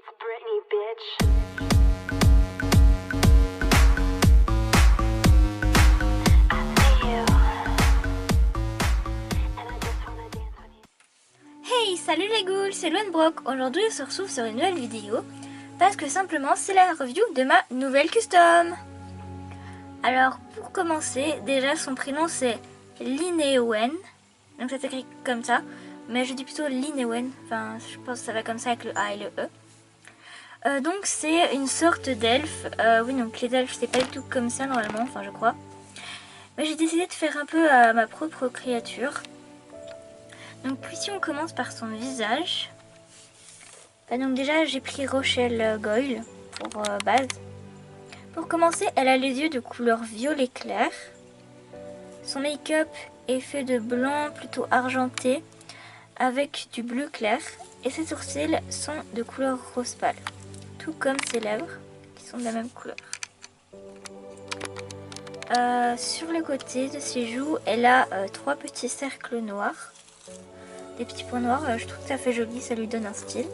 It's Britney, bitch. I see you. And I just wanna dance with you. Hey, salut les ghouls, c'est Loenbrock. Aujourd'hui on se retrouve sur une nouvelle vidéo parce que simplement c'est la review de ma nouvelle custom. Alors pour commencer, déjà son prénom c'est Linewen, donc ça s'écrit comme ça, mais je dis plutôt Linewen, enfin je pense que ça va comme ça avec le A et le E. Donc c'est une sorte d'elfe, oui donc les elfes c'est pas du tout comme ça normalement, enfin je crois. Mais j'ai décidé de faire un peu à ma propre créature. Donc ici on commence par son visage. Donc déjà j'ai pris Rochelle Goyle pour base. Pour commencer, elle a les yeux de couleur violet clair. Son make-up est fait de blanc plutôt argenté avec du bleu clair. Et ses sourcils sont de couleur rose pâle. Tout comme ses lèvres qui sont de la même couleur. Sur le côté de ses joues, elle a 3 petits cercles noirs. Des petits points noirs, je trouve que ça fait joli, ça lui donne un style.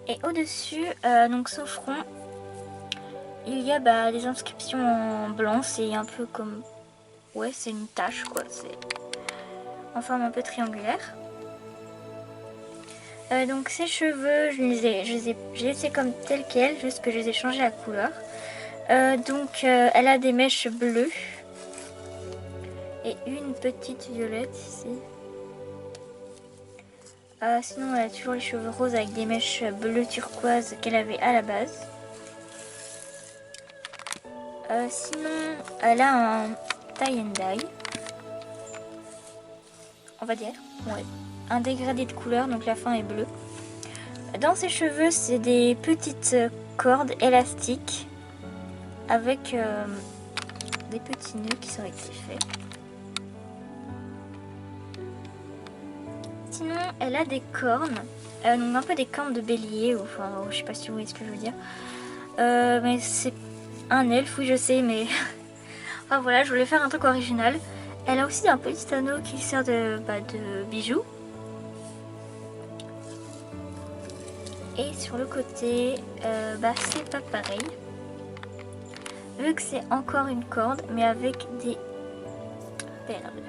Et au-dessus, donc son front, il y a des inscriptions en blanc, c'est un peu comme... Ouais, c'est une tache quoi, c'est en forme un peu triangulaire. Donc ses cheveux, je les ai laissés comme tels quels, juste que je les ai changés la couleur. Elle a des mèches bleues et une petite violette ici. Sinon elle a toujours les cheveux roses avec des mèches bleues turquoise qu'elle avait à la base. Sinon elle a un tie and dye, on va dire, ouais. Un dégradé de couleur, donc la fin est bleue. Dans ses cheveux c'est des petites cordes élastiques avec des petits nœuds qui sont rectifiés. Sinon, elle a des cornes, donc un peu des cornes de bélier, ou enfin, je sais pas si vous voyez ce que je veux dire. Mais c'est un elfe, oui je sais, mais enfin voilà, je voulais faire un truc original. Elle a aussi un petit anneau qui sert de bijoux. Et sur le côté, c'est pas pareil. Vu que c'est encore une corde, mais avec des perles.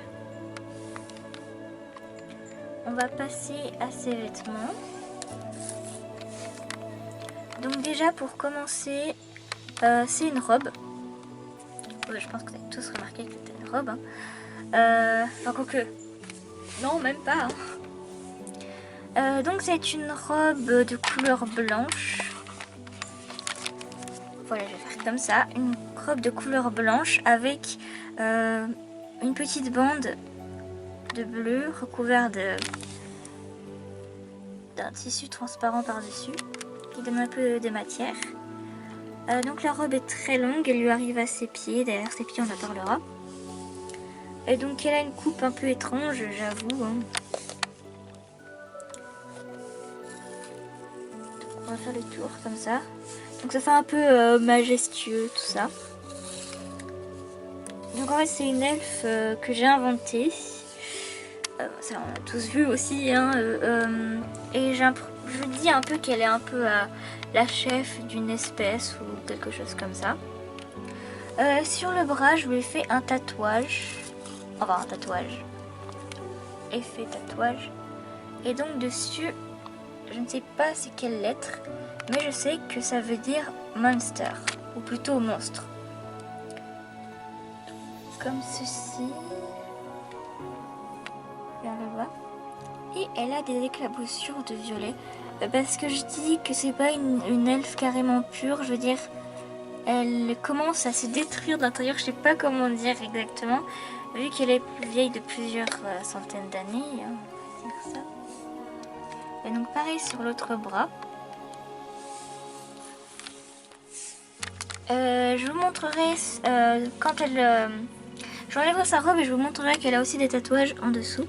On va passer à ses vêtements. Donc déjà pour commencer, c'est une robe. Ouais, je pense que vous avez tous remarqué que c'était une robe. Enfin quoique, non même pas. Donc c'est une robe de couleur blanche. Voilà, je vais faire comme ça. Une robe de couleur blanche avec une petite bande de bleu recouvert d'un tissu transparent par-dessus qui donne un peu de matière. Donc la robe est très longue, elle lui arrive à ses pieds, derrière ses pieds on en parlera. Et donc elle a une coupe un peu étrange, j'avoue. On va faire le tour comme ça. Donc ça fait un peu majestueux tout ça. Donc en fait c'est une elfe que j'ai inventée. Ça on a tous vu aussi, hein, et je dis un peu qu'elle est un peu la chef d'une espèce ou quelque chose comme ça. Sur le bras je lui ai fait un tatouage, enfin un tatouage, effet tatouage, et donc dessus je ne sais pas c'est quelle lettre, mais je sais que ça veut dire monster, ou plutôt monstre, comme ceci. Et elle a des éclaboussures de violet. Parce que je dis que c'est pas une elfe carrément pure. Je veux dire, elle commence à se détruire de l'intérieur. Je sais pas comment dire exactement. Vu qu'elle est plus vieille de plusieurs centaines d'années. Hein, on va dire ça. Et donc pareil sur l'autre bras. Je vous montrerai quand elle... j'enlèverai sa robe et je vous montrerai qu'elle a aussi des tatouages en dessous.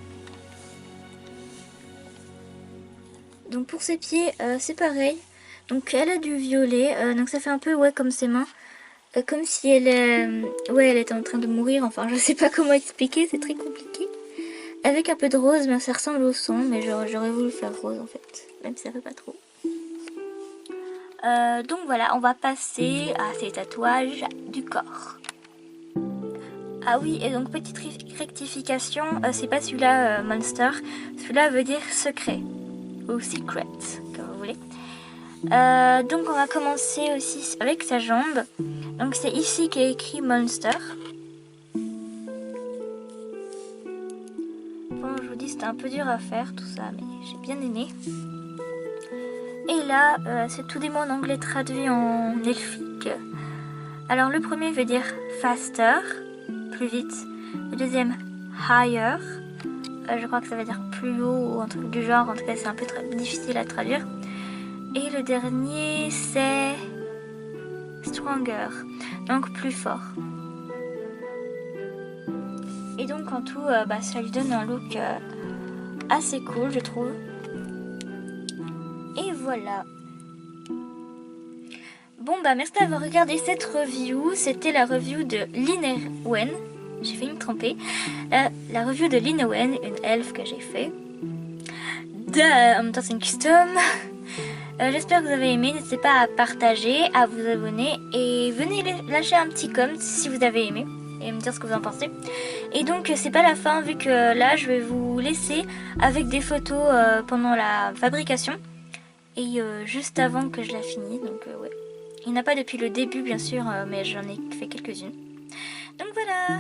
Donc pour ses pieds, c'est pareil. Donc elle a du violet, donc ça fait un peu comme ses mains. Comme si elle était en train de mourir, enfin je sais pas comment expliquer, c'est très compliqué. Avec un peu de rose, mais ça ressemble au sang, mais j'aurais voulu faire rose en fait, même si ça fait pas trop. Donc voilà, on va passer à ces tatouages du corps. Ah oui, et donc petite rectification, c'est pas celui-là Monster, celui-là veut dire secret, ou secret, comme vous voulez. Donc on va commencer aussi avec sa jambe. Donc c'est ici qu'est écrit Monster. Bon, je vous dis c'était un peu dur à faire tout ça, mais j'ai bien aimé. Et là, c'est tout des mots en anglais traduits en elfique. Alors le premier veut dire faster, plus vite. Le deuxième, higher. Je crois que ça veut dire plus haut ou un truc du genre. En tout cas, c'est un peu difficile à traduire. Et le dernier, c'est stronger, donc plus fort. Et donc en tout, ça lui donne un look assez cool, je trouve. Et voilà. Bon merci d'avoir regardé cette review. C'était la review de Lynwen. J'ai failli me tromper. La review de Lynwen, une elfe que j'ai fait. En même temps c'est une custom. J'espère que vous avez aimé. N'hésitez pas à partager, à vous abonner. Et venez lâcher un petit com si vous avez aimé. Et me dire ce que vous en pensez. Et donc c'est pas la fin vu que là je vais vous laisser avec des photos pendant la fabrication. Et juste avant que je la finisse. Donc ouais. Il n'y en a pas depuis le début bien sûr, mais j'en ai fait quelques-unes. Donc voilà.